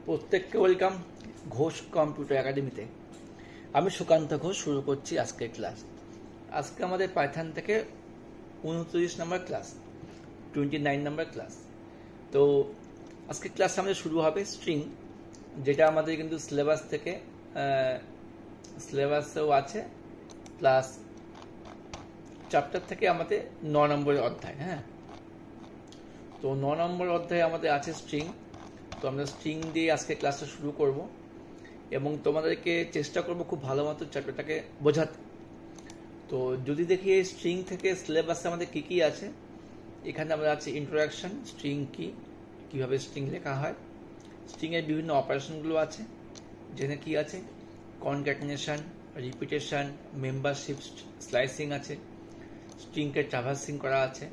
প্রত্যেককে welcome Ghosh computer একাডেমিতে। আমি সুকান্ত ঘোষ শুরু করছি আজকের ক্লাস। আজকে আমাদের পাইথন থেকে 29 নম্বর ক্লাস, 29 নম্বর ক্লাস। তো আজকের ক্লাস আমাদের শুরু হবে স্ট্রিং, যেটা আমাদের কিন্তু সিলেবাস থেকে সিলেবাসেও আছে, প্লাস চ্যাপ্টার থেকে আমাদের 9 নম্বরের অধ্যায়। হ্যাঁ, তো 9 নম্বর অধ্যায়ে আমাদের আছে স্ট্রিং। তো আমরা স্ট্রিং দিয়ে আজকে ক্লাসটা শুরু করব এবং তোমাদেরকে চেষ্টা করব খুব ভালো মতো চ্যাপ্টারটাকে বোঝাতে। তো যদি দেখি এই স্ট্রিং থেকে সিলেবাসে আমাদের কী কী আছে, এখানে আমরা আছে ইন্ট্রোডাকশন, স্ট্রিং কি, কীভাবে স্ট্রিং লেখা হয়, স্ট্রিংয়ের বিভিন্ন অপারেশনগুলো আছে, যেখানে কি আছে কনক্যাটিনেশন, রিপিটেশন, মেম্বারশিপ, স্লাইসিং আছে, স্ট্রিংকে ট্রাভার্সিং করা আছে,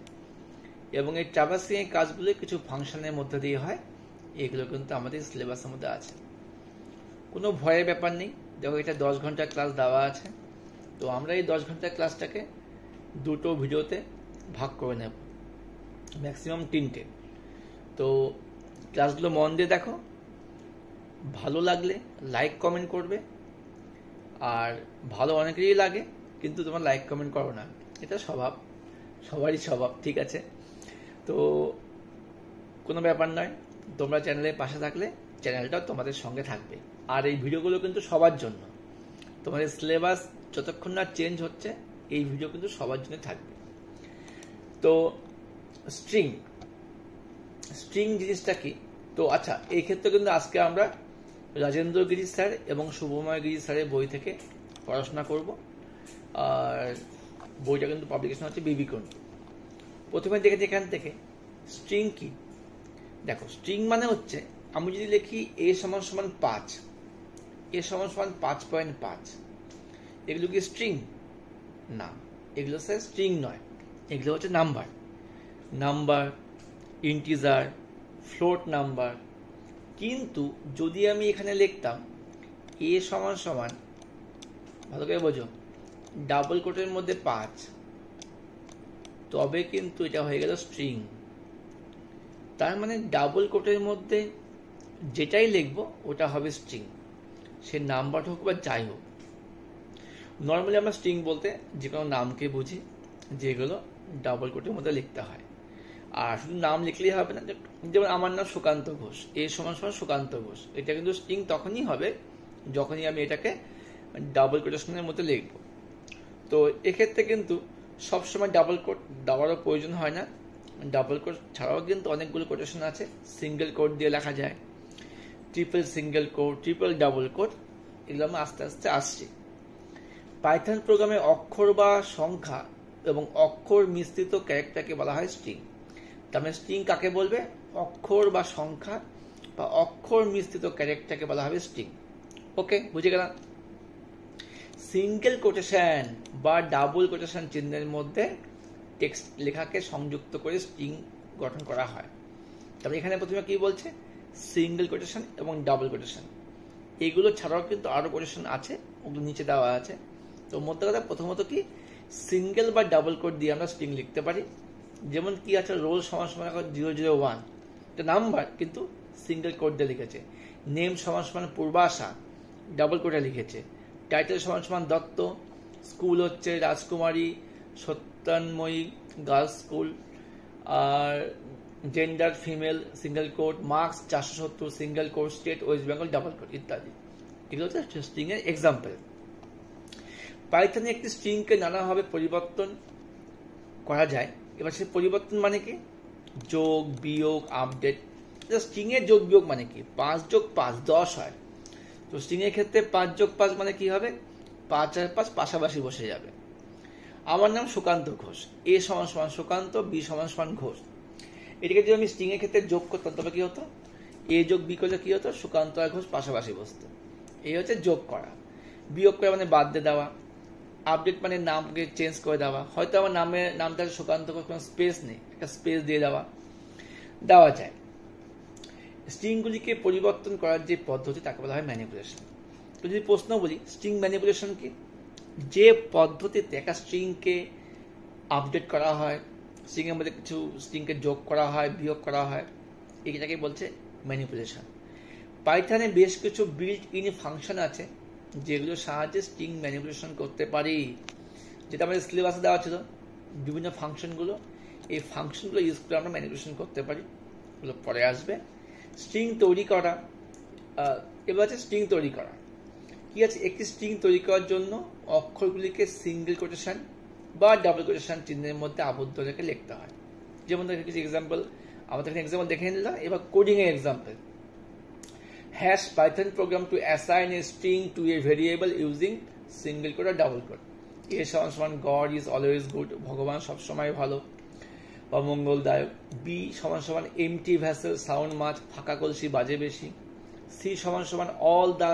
এবং এই ট্রাভার্সিংয়ের কাজগুলো কিছু ফাংশনের মধ্যে দিয়ে হয়। এগুলো কিন্তু আমাদের সিলেবাসের মধ্যে আছে, কোনো ভয়ের ব্যাপার নেই। দেখো, এটা 10 ঘন্টার ক্লাস দেওয়া আছে। তো আমরা এই 10 ঘন্টার ক্লাসটাকে দুটো ভিডিওতে ভাগ করে নেব, ম্যাক্সিমাম 3টে। তো ক্লাসগুলো মন দিয়ে দেখো, ভালো লাগলে লাইক কমেন্ট করবে। আর ভালো অনেকেরই লাগে, কিন্তু তোমার লাইক কমেন্ট করো না, এটা স্বভাব, সবারই স্বভাব, ঠিক আছে? তো কোনো ব্যাপার নয়, তোমরা চ্যানেলের পাশে থাকলে চ্যানেলটাও তোমাদের সঙ্গে থাকবে। আর এই ভিডিওগুলো কিন্তু সবার জন্য, তোমাদের সিলেবাস যতক্ষণ না চেঞ্জ হচ্ছে এই ভিডিও কিন্তু সবার জন্য থাকবে। তো স্ট্রিং স্ট্রিং জিনিসটা কি? তো আচ্ছা, এই ক্ষেত্রে কিন্তু আজকে আমরা রাজেন্দ্র গিরি স্যার এবং শুভময় গিরি স্যারের বই থেকে পড়াশোনা করব। আর বইটা কিন্তু পাবলিকেশন হচ্ছে বিবিকন। প্রথমে দেখেছি এখান থেকে স্ট্রিং কি। দেখো, স্ট্রিং মানে হচ্ছে, আমি যদি লিখি a = 5, a = 5.5, এগুলো কি স্ট্রিং? না, এগুলো স্যার স্ট্রিং নয়, এগুলো হচ্ছে নাম্বার, ইন্টিজার, ফ্লোট নাম্বার। কিন্তু যদি আমি এখানে লিখতাম a = ভালো করে বোঝো, ডাবল কোটের মধ্যে 5, তবে কিন্তু এটা হয়ে গেল স্ট্রিং। তার মানে ডাবল কোটের মধ্যে যেটাই লিখবো ওটা হবে স্ট্রিং, সে নাম্বার হোক বা যাই হোক। নর্মালি আমরা স্ট্রিং বলতে যে কোনো নামকে বুঝি, যেগুলো ডাবল কোটের মধ্যে লিখতে হয়। আর শুধু নাম লিখলেই হবে না, যেমন আমার নাম সুকান্ত ঘোষ, a = সুকান্ত ঘোষ, এটা কিন্তু স্ট্রিং তখনই হবে যখনই আমি এটাকে ডাবল কোটেশনের মধ্যে লিখব। তো এক্ষেত্রে কিন্তু সবসময় ডাবল কোট দেওয়ারও প্রয়োজন হয় না। ডাবল কোট ছাড়াও কিন্তু অনেকগুলো কোটেশন আছে, সিঙ্গেল কোট দিয়ে লেখা যায়, triple single quote, triple double quote, এগুলো আমরা আস্তে আস্তে আসছি। পাইথন প্রোগ্রামে অক্ষর বা সংখ্যা এবং অক্ষর মিশ্রিত ক্যারেক্টারকে বলা হয় স্ট্রিং। তার মানে স্ট্রিং কাকে বলবে? অক্ষর বা সংখ্যা বা অক্ষর মিশ্রিত ক্যারেক্টারকে বলা হবে স্ট্রিং। ওকে, বুঝে গেলাম? সিঙ্গেল কোটেশন বা ডাবল কোটেশন চিহ্নের মধ্যে টেক্সট লেখাকে সংযুক্ত করে স্ট্রিং গঠন করা হয়। তবে এখানে প্রথমে কি বলছে? সিঙ্গেল কোটেশন এবং ডাবল কোটেশন। এগুলো ছাড়াও কিন্তু আরো কোটেশন আছে, ওগুলো নিচে দেওয়া আছে। তো মধ্যে কথা, প্রথমত কি, সিঙ্গেল বা ডাবল কোট দিয়ে আমরা স্ট্রিং লিখতে পারি। যেমন কি আছে, রোল = 001, এটা নাম্বার কিন্তু সিঙ্গেল কোট দিয়ে লিখেছে। নেম = পূর্বাশা, ডাবল কোটে লিখেছে। টাইটেল = দত্ত, স্কুল হচ্ছে রাজকুমারী সত্যান্ময়ী গার্লস স্কুল, আর gender female, single quote. Marks 470, single quote. State West Bengal, double quote, ইত্যাদি। এগুলো হচ্ছে স্ট্রিং এর এক্সাম্পল। পাইথনে একটি স্ট্রিংকে নানাভাবে পরিবর্তন করা যায়। এবার সে পরিবর্তন মানে কি? যোগ, বিয়োগ, আপডেট। স্ট্রিং এর যোগ বিয়োগ মানে কি? 5 + 5 = 10 হয়। তো স্ট্রিং এর ক্ষেত্রে 5 + 5 মানে কি হবে? 5 আর 5 পাশাপাশি বসে যাবে। আমার নাম সুকান্ত ঘোষ, a = সুকান্ত, b = ঘোষ। এটাকে যদি আমি স্ট্রিং এর ক্ষেত্রে যোগ করতাম তবে কি হতো? a যোগ b করলে কি হতো? সুকান্ত আর ঘোষ পাশাপাশি বসতো। এই হচ্ছে যোগ করা। বিয়োগ করা মানে বাদ দিয়ে দেওয়া। আপডেট মানে নামকে চেঞ্জ করে দেওয়া। হয়তো আমার নামটা সুকান্ত ঘোষ, কোনো স্পেস নেই, একটা স্পেস দিয়ে দেওয়া যায়। স্ট্রিংগুলিকে পরিবর্তন করার যে পদ্ধতি তাকে বলা হয় ম্যানিপুলেশন। তো যদি প্রশ্ন বলি স্ট্রিং ম্যানিপুলেশন কি, যে পদ্ধতিতে একটা স্ট্রিংকে আপডেট করা হয়, স্ট্রিংয়ের মধ্যে কিছু স্ট্রিংকে যোগ করা হয়, বিয়োগ করা হয়, এটাকে বলছে ম্যানিপুলেশন। পাইথনে বেশ কিছু বিল্ট ইন ফাংশন আছে যেগুলোর সাহায্যে স্ট্রিং ম্যানিপুলেশন করতে পারি, যেটা আমাদের সিলেবাসে দেওয়া ছিল। বিভিন্ন ফাংশনগুলো, এই ফাংশনগুলো ইউজ করে আমরা ম্যানিপুলেশন করতে পারি, এগুলো পরে আসবে। স্ট্রিং তৈরি করা, এবার আছে স্ট্রিং তৈরি করা। কি আছে, একটি স্ট্রিং তৈরি করার জন্য অক্ষরগুলিকে সিঙ্গেল কোটেশন বা ডাবল কোটেশন চিহ্নের মধ্যে আবদ্ধ রেখে লিখতে হয়। যেমন কিছু এক্সাম্পল, আমাদের এখানে এক্সাম্পল দেখে নিলাম। এবার কোডিং এর example, hash Python program to assign a string to a variable using single quote আর ডাবল কোড। এ সমান গড ইজ অলওয়েজ গুড, ভগবান সবসময় ভালো বা মঙ্গলদায়ক। বি সমান এমটি ভ্যাসেল সাউন্ড মাছ, ফাঁকা কলসি বাজে বেশি। সি সমান all the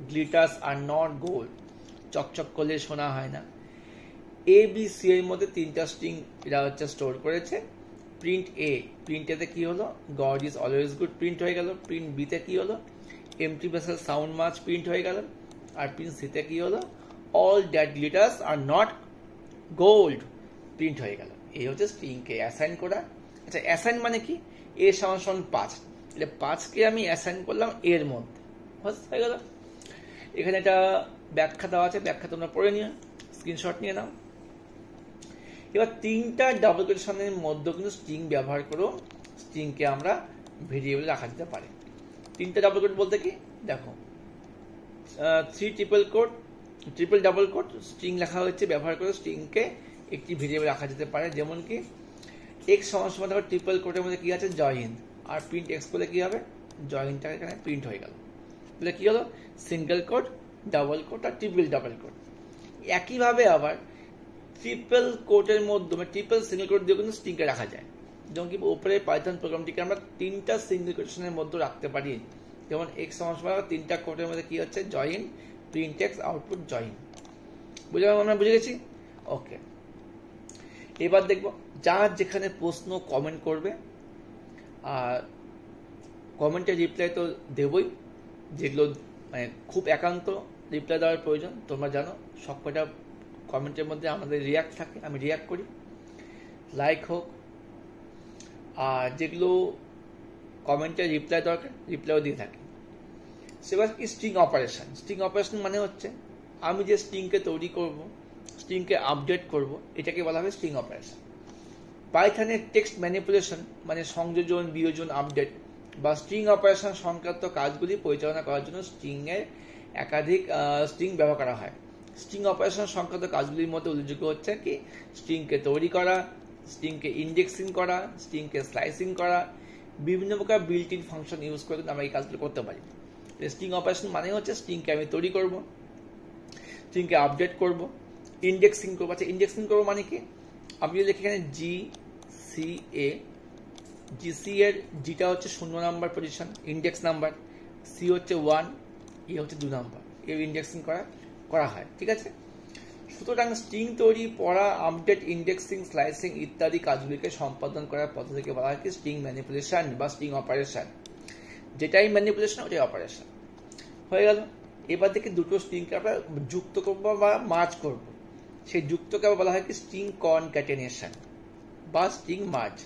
glitters are not gold, চকচক করলে শোনা হয় না। এ বি সি এর মধ্যে তিনটা স্ট্রিং এরা হচ্ছে স্টোর করেছে। প্রিন্ট এ, প্রিন্ট এতে কি হলো, god is always good print হয়ে গেল। প্রিন্ট বিতে কি হলো, এমটি ভেসেল সাউন্ড মাছ প্রিন্ট হয়ে গেল। আর প্রিন্ট সিতে কি হলো, all that glitters are not gold print হয়ে গেল। এই হচ্ছে স্ট্রিংকে অ্যাসাইন করা। আচ্ছা, অ্যাসাইন মানে কি, এ সমান 5, তাহলে 5কে আমি অ্যাসাইন করলাম এর মধ্যে, হয়ে গেল। এখানে একটা ব্যাখ্যা দেওয়া আছে, ব্যাখ্যা তোমরা পড়ে নিও, স্ক্রিনশট নিয়ে নাও। এবার তিনটা ডাবল কোটেশনের মধ্যে কিন্তু স্ট্রিং ব্যবহার করেও স্ট্রিংকে আমরা ভেরিয়েবল রাখা যেতে পারে। তিনটা ডাবল কোট বলতে কি, দেখো 3 ট্রিপল ডাবল কোট স্ট্রিং লেখা হচ্ছে, ব্যবহার করে স্ট্রিংকে একটি ভেরিয়েবল রাখা যেতে পারে। যেমন কি এক্স সমান দেখো ট্রিপল কোটের মধ্যে কি আছে, জয়েন, আর প্রিন্ট এক্স করলে কি হবে, জয়েনটা এখানে প্রিন্ট হয়ে গেল। তাহলে কি হলো, সিঙ্গেল কোট, ডাবল কোট আর ট্রিপল ডাবল কোট। একইভাবে আবার ট্রিপল কোটের মধ্যে ট্রিপল সিঙ্গেল কোট দিয়ে কিন্তু স্ট্রিংকে রাখা যায়। যেমন কি উপরে পাইথন প্রোগ্রামটিকে আমরা তিনটা সিঙ্গেল কোটেশনের মধ্যে রাখতে পারি। যেমন এক্স সমান তিনটা কোটের মধ্যে কি হচ্ছে, join, print x, output join. আমরা বুঝে গেছি, ওকে। এবার দেখবো যার যেখানে প্রশ্ন কমেন্ট করবে, আর কমেন্টের রিপ্লাই তো দেবই, যেগুলো মানে খুব একান্ত রিপ্লাই দেওয়ার প্রয়োজন। তোমরা জানো সবকটা কমেন্টের মধ্যে আমাদের রিয়াক্ট থাকে, আমি রিয়াক্ট করি, লাইক হোক। আর যেগুলো কমেন্টের রিপ্লাই দরকার, রিপ্লাইও দিয়ে থাকি। সেবার কি স্ট্রিং অপারেশন। স্ট্রিং অপারেশন মানে হচ্ছে আমি যে স্ট্রিংকে তৈরি করব, স্ট্রিংকে আপডেট করব, এটাকে বলা হবে স্ট্রিং অপারেশন। পাইথনের টেক্সট ম্যানিপুলেশন মানে সংযোজন, বিয়োজন, আপডেট বা স্ট্রিং অপারেশন সংক্রান্ত কাজগুলি পরিচালনা করার জন্য স্ট্রিংয়ের একাধিক স্ট্রিং ব্যবহার করা হয়। স্ট্রিং অপারেশন সংক্রান্ত কাজগুলির মধ্যে উল্লেখযোগ্য হচ্ছে কি, স্ট্রিংকে তৈরি করা, স্ট্রিংকে ইন্ডেক্সিং করা, স্ট্রিংকে স্লাইসিং করা, বিভিন্ন প্রকার বিল্ট ইন ফাংশন ইউজ করে আমরা এই কাজগুলো করতে পারি। স্ট্রিং অপারেশন মানে হচ্ছে স্ট্রিংকে আমি তৈরি করব, স্ট্রিংকে আপডেট করব, ইন্ডেক্সিং করবো। আচ্ছা, ইন্ডেক্সিং করবো মানে কি, আপনি লিখে এখানে GCA, GC এর জিটা হচ্ছে 0 number position, index number, C হচ্ছে 1, এ হচ্ছে 2 নাম্বার, এর ইন্ডেক্সিং করা হয়, ঠিক আছে। সুতরাং স্ট্রিং তৈরি, পড়া, আপডেট, ইন্ডেক্সিং, স্লাইসিং ইত্যাদি কাজগুলিকে সম্পাদন করার পদ্ধতিকে বলা হয় কি স্ট্রিং ম্যানিপুলেশন বা স্ট্রিং অপারেশন। যেটাই ম্যানিপুলেশন ওটাই অপারেশন হয়ে গেল। এবার দেখে দুটো স্ট্রিংকে আমরা যুক্ত করবো বা মার্জ করব, সেই যুক্তকে বলা হয় কি স্ট্রিং কনক্যাটেনেশন বা স্ট্রিং মার্জ।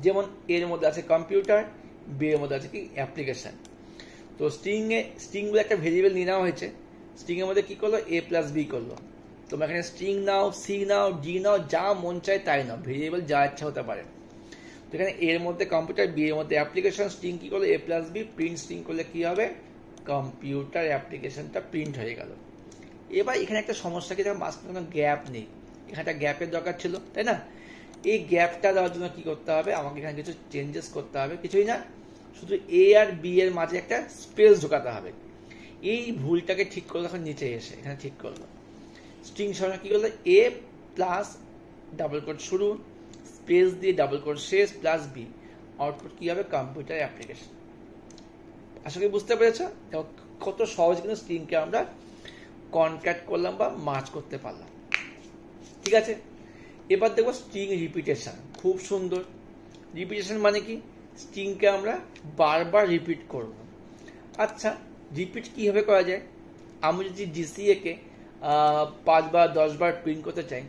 যেমন এর মধ্যে আছে কম্পিউটার, বি এর মধ্যে আছে কি অ্যাপ্লিকেশন। তো স্ট্রিংগুলো একটা ভেরিয়েবল নিয়ে নেওয়া হয়েছে, স্ট্রিং এর মধ্যে কি করলো, A + B করলো। তোমরা এখানে স্ট্রিং নাও, সি নাও, ডি নাও, যা মন চায় তাই নাও, ভেরিয়েবল যা ইচ্ছা হতে পারে। তো এখানে এর মধ্যে কম্পিউটার, বি এর মধ্যে অ্যাপ্লিকেশন, স্ট্রিং কি করলো, A + B, প্রিন্ট স্ট্রিং করলে কি হবে, কম্পিউটার অ্যাপ্লিকেশনটা প্রিন্ট হয়ে গেল। এবার এখানে একটা সমস্যা কি, মাঝখানে কোনো গ্যাপ নেই, এখানে একটা গ্যাপের দরকার ছিল, তাই না। এই গ্যাপটা দেওয়ার জন্য কি করতে হবে, আমাকে এখানে কিছু চেঞ্জেস করতে হবে, কিছুই না, শুধু A আর B এর মাঝে একটা স্পেস ঢোকাতে হবে। এই ভুলটাকে ঠিক করলো এখন নিচে এসে, এখানে ঠিক করলো। স্ট্রিং সঙ্গে কি করলো, A প্লাস ডাবল কোট শুরু, স্পেস দিয়ে ডাবল কোট শেষ, প্লাস B, আউটপুট কি হবে, কম্পিউটার অ্যাপ্লিকেশন। আশা করি বুঝতে পেরেছ কত সহজ কিন্তু স্ট্রিংকে আমরা কনক্যাট করলাম বা মার্জ করতে পারলাম, ঠিক আছে। এবার দেখবো স্ট্রিং রিপিটেশন, খুব সুন্দর। রিপিটেশন মানে কি, স্ট্রিংকে আমরা বারবার রিপিট করব। আচ্ছা, রিপিট কিভাবে করা যায়, আমি যদি GCA-কে 5 বার 10 বার প্রিন্ট করতে চাই,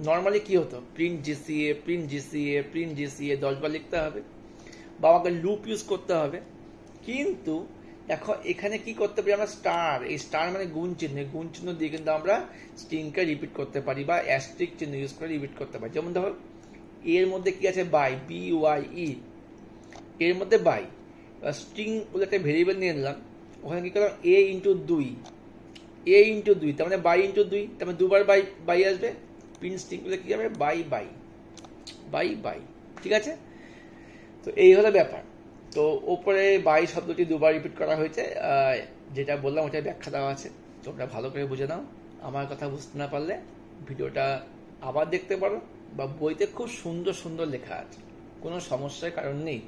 নর্মালি কি হতো, print GCA, print GCA, print GCA 10 বার লিখতে হবে বা আমাকে লুপ ইউজ করতে হবে। কিন্তু এখন এখানে কি করতে পারি আমরা, স্টার, এই স্টার মানে গুণ চিহ্ন, গুণ চিহ্ন দিয়ে কিন্তু আমরা স্ট্রিংকে রিপিট করতে পারি বা অ্যাস্টেরিস্ক চিহ্ন ইউজ করে রিপিট করতে পারি। যেমন ধরো এর মধ্যে কি আছে, বাই, BYE, এর মধ্যে বাই, স্ট্রিং বলে একটা ভেরিয়েবল নিয়ে নিলাম, ওখানে কি করলাম A ইন্টু 2, A ইন্টু 2, তার মানে বাই ইন্টু 2, তার মানে দুবার বাই বাই আসবে, প্রিন্ট স্ট্রিং বলে কি হবে, বাই বাই বাই বাই, ঠিক আছে। তো এই হলো ব্যাপার। তো ওপরে বাই শব্দটি দুবার রিপিট করা হয়েছে, যেটা বললাম ওটা ব্যাখ্যা দেওয়া আছে, তোমরা ভালো করে বুঝে নাও। আমার কথা বুঝতে না পারলে ভিডিওটা আবার দেখতে পারো, বা বইতে খুব সুন্দর সুন্দর লেখা আছে, কোনো সমস্যার কারণ নেই।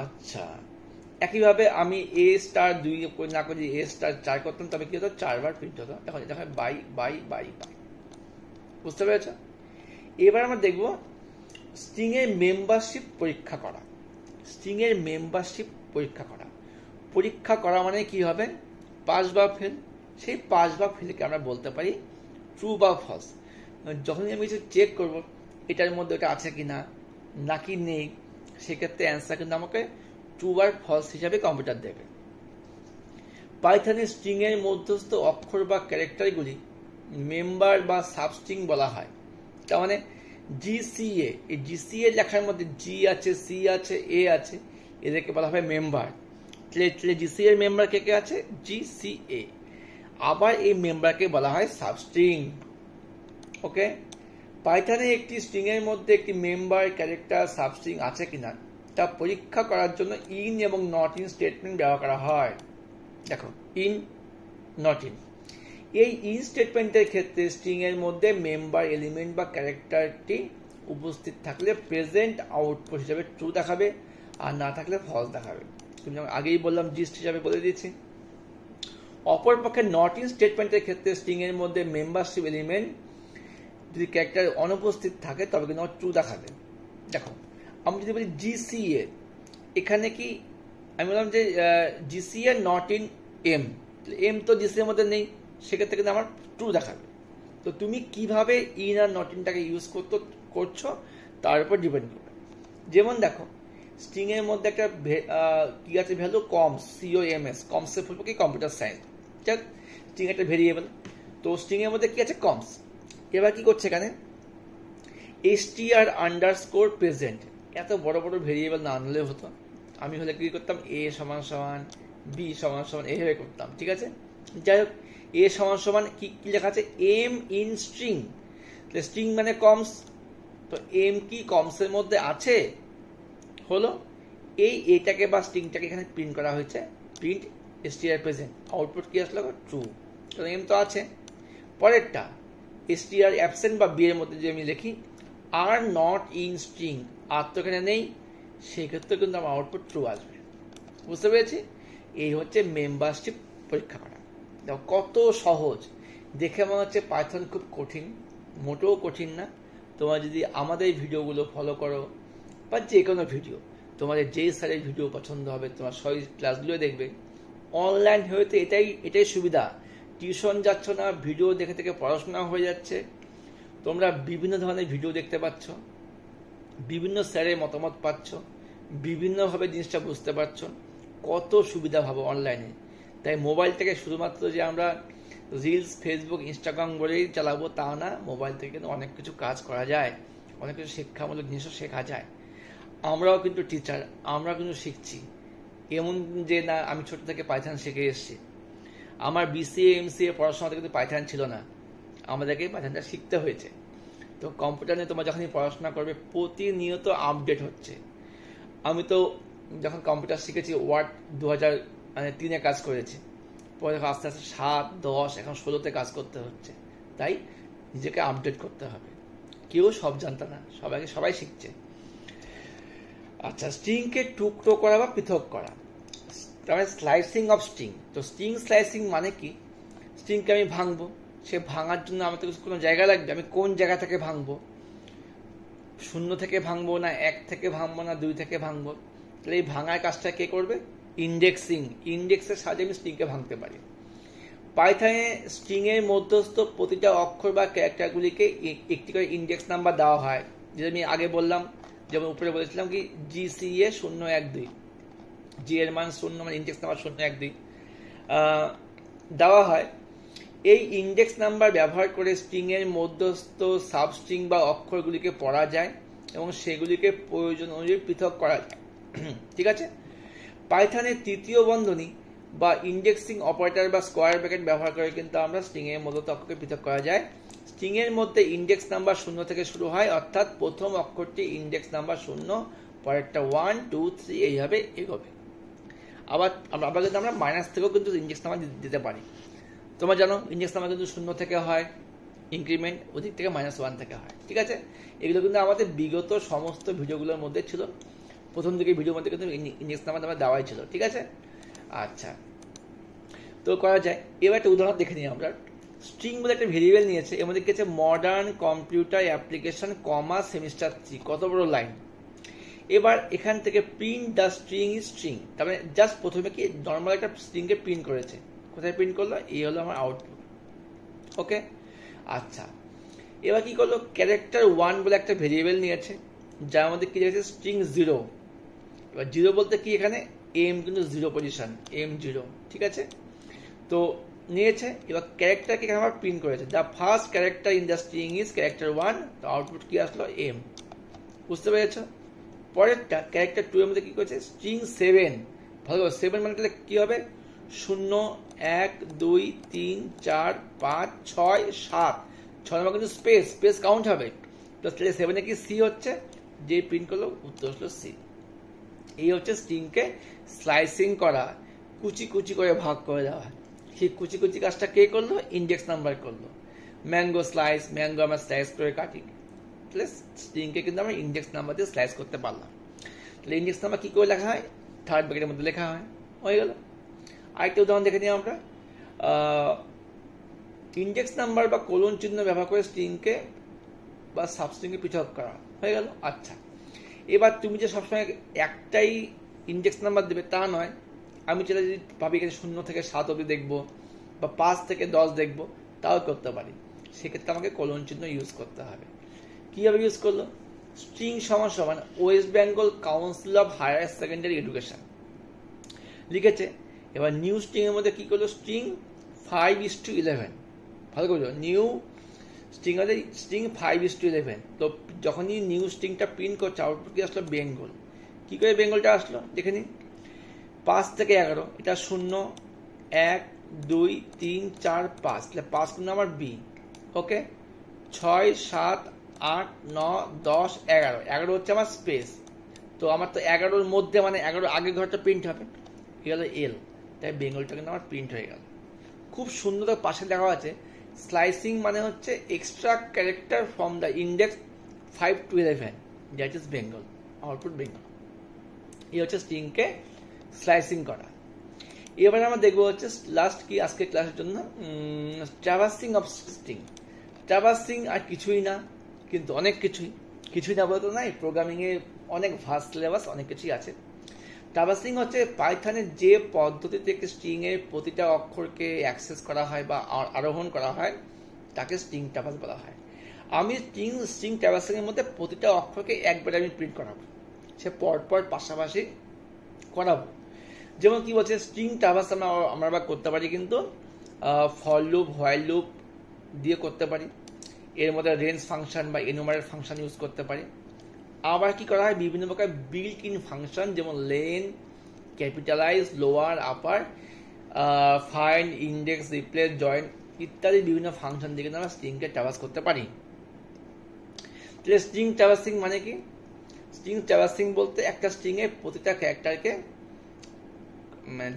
আচ্ছা, একইভাবে আমি A স্টার 2 না করে A স্টার 4 করতাম, তবে কি হতো, 4 বার প্রিন্ট হতো, তখন এটা হয় বাই বাই বাই বাই। বুঝতে পেরেছ? এবার আমরা দেখব স্ট্রিং এর মেম্বারশিপ পরীক্ষা করা। স্ট্রিং এর মেম্বারশিপ পরীক্ষা করা, পরীক্ষা করা মানে কি হবে, পাস বা ফেল। সেই পাস বা ফেলকে আমরা বলতে পারি ট্রু বা ফলস। যখনই আমি কিছু চেক করব এটার মধ্যে ওটা আছে কিনা নাকি নেই, সেক্ষেত্রে অ্যান্সার কিন্তু আমাকে ট্রু আর ফলস হিসাবে কম্পিউটার দেবে। পাইথনে স্ট্রিং এর মধ্যস্থ অক্ষর বা ক্যারেক্টারগুলি মেম্বার বা সাবস্ট্রিং বলা হয়। তার মানে GCA, এই GCA লেখার মধ্যে G আছে, C আছে, A আছে, এদেরকে বলা হয় মেম্বার। তাহলে GCA এর মেম্বার কে কে আছে, GCA। আবার এই মেম্বারকে বলা হয় সাবস্ট্রিং। ওকে, পাইথনে একটি স্ট্রিং এর মধ্যে একটি মেম্বার, ক্যারেক্টার, সাবস্ট্রিং আছে কিনা তা পরীক্ষা করার জন্য ইন এবং নট ইন স্টেটমেন্ট ব্যবহার করা হয়। দেখো, ইন, নট ইন। এই ইন স্টেটমেন্টের ক্ষেত্রে স্ট্রিং এর মধ্যে মেম্বার, এলিমেন্ট বা ক্যারেক্টারটি উপস্থিত থাকলে প্রেজেন্ট আউটপুট হিসাবে ট্রু দেখাবে, আর না থাকলে ফলস দেখাবে। তুমি যেমন আগেই বললাম, জিস্ট হিসাবে বলে দিয়েছি। অপরপক্ষে নট ইন স্টেটমেন্টের ক্ষেত্রে স্ট্রিং এর মধ্যে মেম্বারশিপ এলিমেন্ট যদি ক্যারেক্টার অনুপস্থিত থাকে তবে কিন্তু ট্রু দেখাবে। দেখো, আমি যদি বলি GCA, এখানে কি আমি বললাম যে GCA not in M, M তো GCA এর মধ্যে নেই, সেক্ষেত্রে কিন্তু আমার ট্রু দেখাবে। তো তুমি কিভাবে ইন আর নট ইনটাকে ইউজ করছো তার উপর ডিপেন্ড করবে। যেমন দেখো, স্ট্রিং এর মধ্যে একটা কি আছে, ভ্যালু কমস, COMS, কমসের ফুল কি, কম্পিউটার সায়েন্স। ঠিক, স্ট্রিং একটা ভেরিয়েবল, তো স্ট্রিং এর মধ্যে কি আছে, কমস। এবার কি করছে এখানে, str_present, এত বড় বড় ভেরিয়েবল না আনলেও হতো, আমি হলে কি করতাম, A সমান সমান B সমান সমান এইভাবে করতাম। ঠিক আছে, যাই হোক, A সমান সমান কি লেখা আছে, M ইন স্ট্রিং, স্ট্রিং মানে কমস, তো M কি কমসের মধ্যে আছে, হলো এই এটাকে বা স্ট্রিংটাকে এখানে প্রিন্ট করা হয়েছে, প্রিন্ট str_present, আউটপুট কি আসলো, ট্রু, কারণ M তো আছে। পরেরটা str_absent বা B এর মধ্যে যে আমি লিখি আর নট ইন স্ট্রিং, আর তো এখানে নেই, সেক্ষেত্রে কিন্তু আমার আউটপুট ট্রু আসবে। বুঝতে পেরেছি? এই হচ্ছে মেম্বারশিপ পরীক্ষা করা। দেখো কত সহজ, দেখে মনে হচ্ছে পাইথন খুব কঠিন, মোটেও কঠিন না। তোমরা যদি আমাদের ভিডিওগুলো ফলো করো বা যে কোনো ভিডিও, তোমাদের যেই স্যারের ভিডিও পছন্দ হবে তোমার সব ক্লাসগুলো দেখবে। অনলাইন হয়তো এটাই সুবিধা, টিউশন যাচ্ছ না, ভিডিও দেখে থেকে পড়াশোনা হয়ে যাচ্ছে, তোমরা বিভিন্ন ধরনের ভিডিও দেখতে পাচ্ছ, বিভিন্ন স্যারের মতামত পাচ্ছ, বিভিন্নভাবে জিনিসটা বুঝতে পারছো, কত সুবিধা ভাবো অনলাইনে। তাই মোবাইলটাকে শুধুমাত্র যে আমরা রিলস, ফেসবুক, ইনস্টাগ্রাম বলেই চালাবো তা না, মোবাইল থেকে কিন্তু অনেক কিছু কাজ করা যায়, অনেক কিছু শিক্ষামূলক জিনিসও শেখা যায়। আমরাও কিন্তু টিচার, আমরা কিন্তু শিখছি, এমন যে না আমি ছোট থেকে পাইথন শিখে এসেছি। আমার BCA MCA পড়াশোনাতে কিন্তু পাইথন ছিল না, আমাদেরকে পাইথনটা শিখতে হয়েছে। তো কম্পিউটার নিয়ে তোমরা যখনই পড়াশোনা করবে প্রতিনিয়ত আপডেট হচ্ছে। আমি তো যখন কম্পিউটার শিখেছি ওয়ার্ড 2003-এ কাজ করেছি, পরে আস্তে আস্তে 7, 10, এখন 16-তে কাজ করতে হচ্ছে। তাই নিজেকে আপডেট করতে হবে, কেউ সব জানতো না, সবাই শিখছে। আচ্ছা, স্ট্রিংকে টুকরো করা বা পৃথক করা, তারপরে স্লাইসিং অফ স্ট্রিং। তো স্ট্রিং স্লাইসিং মানে কি, স্ট্রিংকে আমি ভাঙবো, সে ভাঙার জন্য আমার তো কোনো জায়গা লাগবে, আমি কোন জায়গা থেকে ভাঙবো, 0 থেকে ভাঙবো না 1 থেকে ভাঙবো না 2 থেকে ভাঙবো, তাহলে এই ভাঙার কাজটা কে করবে, ইন্ডেক্সিং, ইন্ডেক্সের সাহায্যে আমি স্ট্রিংকে ভাঙতে পারি। পাইথনে স্ট্রিং এর মধ্যস্থ প্রতিটা অক্ষর বা ক্যারেক্টারগুলিকে একটি করে ইন্ডেক্স নাম্বার দেওয়া হয়, যেটা আমি আগে বললাম, যেমন উপরে বলেছিলাম কি GCA 012, জি এর মান 0 মানে ইন্ডেক্স নাম্বার 0 1 2 দেওয়া হয়। এই ইন্ডেক্স নাম্বার ব্যবহার করে স্ট্রিং এর মধ্যস্থ সাবস্ট্রিং বা অক্ষরগুলিকে পড়া যায় এবং সেগুলিকে প্রয়োজন অনুযায়ী পৃথক করা যায়। ঠিক আছে। পাইথনের তৃতীয় বন্ধনী বা ইন্ডেক্সিং অপারেটর বা স্কোয়ার ব্র্যাকেট ব্যবহার করে কিন্তু আমরা স্ট্রিং এর মধ্যস্থ অক্ষরকে পৃথক করা যায়। স্ট্রিং এর মধ্যে ইন্ডেক্স নাম্বার 0 থেকে শুরু হয়, অর্থাৎ প্রথম অক্ষরটি ইন্ডেক্স নাম্বার 0, পরেরটা 1 2 3 এইভাবে এগোবে। আবার কিন্তু আমরা মাইনাস থেকেও কিন্তু ইন্ডেক্স নাম্বার দিতে পারি। তোমরা জানো ইন্ডেক্স নাম্বার কিন্তু 0 থেকে হয়, ইনক্রিমেন্ট ওদিক থেকে -1 থেকে হয়। ঠিক আছে। এগুলো কিন্তু আমাদের বিগত সমস্ত ভিডিওগুলোর মধ্যে ছিল, প্রথম দিকে ভিডিওর মধ্যে কিন্তু ইন্ডেক্স নাম্বার আমরা দেওয়াই ছিল। ঠিক আছে। আচ্ছা, তো করা যায়। এবার একটা উদাহরণ দেখে নিই আমরা। স্ট্রিং বলে একটা ভেরিয়েবল নিয়েছে, এর মধ্যে কিছু মডার্ন কম্পিউটার অ্যাপ্লিকেশন কমা সেমিস্টার 3, কত বড় লাইন। এবার এখান থেকে print the string is string, তার মানে জাস্ট প্রথমে কি নর্মাল একটা স্ট্রিংকে প্রিন্ট করেছে। কোথায় প্রিন্ট করলো? এই হলো আমার আউটপুট। ওকে। আচ্ছা, এবার কি করলো? ক্যারেক্টার 1 বলে একটা ভেরিয়েবল নিয়েছে, যার মধ্যে কি লিখেছে? স্ট্রিং 0। এবার 0 বলতে কি, এখানে এম কিন্তু 0 পজিশন, M0। ঠিক আছে। তো নিয়েছে, এবার ক্যারেক্টারকে এখানে আবার প্রিন্ট করেছে। The first character in the string is character 1, তো আউটপুট কি আসলো? M। বুঝতে পেরেছ? পরেরটা ক্যারেক্টার 2 এর মধ্যে কি করেছে? স্ট্রিং 7। ভালো, 7 মানে তাহলে কি হবে? 0 1 2 3 4 5 6 7, 6 নম্বর কিন্তু স্পেস কাউন্ট হবে। প্লাস 7 এ কি সি হচ্ছে, যে প্রিন্ট করলো উত্তর হলো সি। এই হচ্ছে স্ট্রিংকে স্লাইসিং করা, কুচি কুচি করে ভাগ করে দেওয়া। সেই কুচি কুচি কাজটা কে করলো? ইন্ডেক্স নাম্বার করলো। ম্যাঙ্গো আমরা স্লাইস করে কাটি, তাহলে স্ট্রিংকে কিন্তু আমরা ইন্ডেক্স নাম্বার দিয়ে স্লাইস করতে পারলাম। তাহলে ইন্ডেক্স নাম্বার কি করে লেখা হয়? থার্ড ব্র্যাকেটের মধ্যে লেখা হয়। হয়ে গেল। আরেকটা উদাহরণ দেখে নিই আমরা। ইন্ডেক্স নাম্বার বা কোলন চিহ্ন ব্যবহার করে স্ট্রিংকে বা সাবস্ট্রিংকে পৃথক করা। হয়ে গেল। আচ্ছা, এবার তুমি যে সবসময় একটাই ইন্ডেক্স নাম্বার দেবে তা নয়। আমি চাইলে যদি ভাবি এখানে 0 থেকে 7 অবধি দেখবো বা 5 থেকে 10 দেখবো, তাও করতে পারি। সেক্ষেত্রে আমাকে কোলন চিহ্ন ইউজ করতে হবে। কিভাবে ইউজ করলো? স্ট্রিং সমান West Bengal council of higher secondary education লিখেছে। এবার নিউ স্ট্রিং এর মধ্যে কি করলো? স্ট্রিং 5:11। ভালো করে নিউ স্ট্রিং আছে, স্ট্রিং 5:11। তো যখনই নিউ স্ট্রিংটা প্রিন্ট করছে, আউটপুট কি আসলো? বেঙ্গল। কি করে বেঙ্গলটা আসলো দেখে নিন। 5 থেকে 11, এটা 0 1 2 3 4 5, তাহলে 5 কিন্তু আমার বি। ওকে। 6 7 8 9 10 11, 11 হচ্ছে আমার স্পেস। তো আমার তো 11-র মধ্যে মানে 11 আগের ঘরটা প্রিন্ট হবে, এ গেল এল। তাই বেঙ্গলটা কিন্তু আমার প্রিন্ট হয়ে গেল। খুব সুন্দর পাশে লেখা আছে, স্লাইসিং মানে হচ্ছে extra character from the index 5 to 11, that is Bengal, output Bengal. এই হচ্ছে স্ট্রিংকে স্লাইসিং করা। এবারে আমরা দেখবো হচ্ছে লাস্ট কি আজকে ক্লাসের জন্য, ট্রাভার্সিং অফ স্ট্রিং। ট্রাভার্সিং আর কিছুই না, কিন্তু অনেক কিছুই না বলতে নাই, প্রোগ্রামিং এ অনেক ভাস্ট সিলেবাস, অনেক কিছুই আছে। ট্রাভার্সিং হচ্ছে পাইথনের যে পদ্ধতিতে একটি স্ট্রিং এর প্রতিটা অক্ষরকে অ্যাক্সেস করা হয় বা আরোহণ করা হয়, তাকে স্ট্রিং ট্রাভার্স বলা হয়। আমি স্ট্রিং ট্রাভার্সিং এর মধ্যে প্রতিটা অক্ষরকে একবারে আমি প্রিন্ট করাবো, সে পরপর পাশাপাশি করাবো। যেমন কি বলছে, স্ট্রিং ট্রাভার্স আমরা করতে পারি কিন্তু ফর লুপ, হোয়াইল লুপ দিয়ে করতে পারি। এর মধ্যে রেঞ্জ ফাংশন বা এনুমারেট ফাংশন ইউজ করতে পারি। আবার কি করা হয়, বিভিন্ন প্রকার বিল্ট ইন ফাংশন, যেমন লেন, ক্যাপিটালাইজ, লোয়ার, আপার, ফাইন্ড, ইন্ডেক্স, রিপ্লেস, জয়েন ইত্যাদি বিভিন্ন ফাংশন দিয়ে কিন্তু আমরা স্ট্রিংকে ট্রাভার্স করতে পারি। তাহলে স্ট্রিং ট্রাভার্সিং মানে কি? স্ট্রিং ট্রাভার্সিং বলতে একটা স্ট্রিং এর প্রতিটা ক্যারেক্টারকে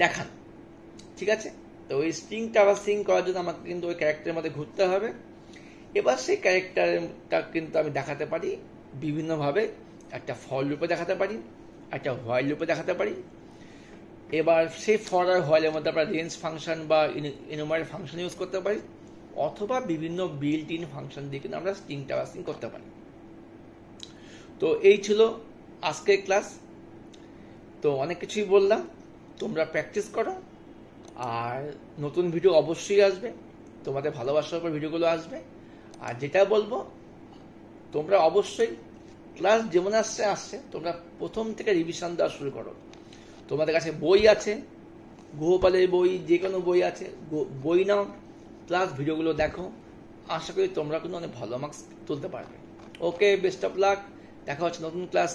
দেখান। ঠিক আছে। তো ওই স্ট্রিং ট্রাভার্সিং করার জন্য আমাকে কিন্তু ওই ক্যারেক্টারের মধ্যে ঘুরতে হবে। এবার সেই ক্যারেক্টারটা কিন্তু আমি দেখাতে পারি বিভিন্নভাবে। একটা ফর লুপে দেখাতে পারি, একটা হোয়াইল লুপে দেখাতে পারি। এবার সেই ফর আর হোয়াইলের মধ্যে আমরা রেঞ্জ ফাংশন বা এনুমারেট ফাংশন ইউজ করতে পারি, অথবা বিভিন্ন বিল্ট ইন ফাংশন দিয়ে কিন্তু আমরা স্ট্রিং ট্রাভার্সিং করতে পারি। তো এই ছিল আজকের ক্লাস। তো অনেক কিছুই বললাম, তোমরা প্র্যাকটিস করো। আর নতুন ভিডিও অবশ্যই আসবে, তোমাদের ভালোবাসার উপর ভিডিওগুলো আসবে। আর যেটা বলবো, তোমরা অবশ্যই ক্লাস যেমন আসছে তোমরা প্রথম থেকে রিভিশন দেওয়া শুরু করো। তোমাদের কাছে বই আছে, গৃহপালের বই, যে কোনো বই আছে, বই নাও প্লাস ভিডিওগুলো দেখো। আশা করি তোমরা কিন্তু অনেক ভালো মার্কস তুলতে পারবে। ওকে, বেস্ট অফ লাক, দেখা হচ্ছে নতুন ক্লাস।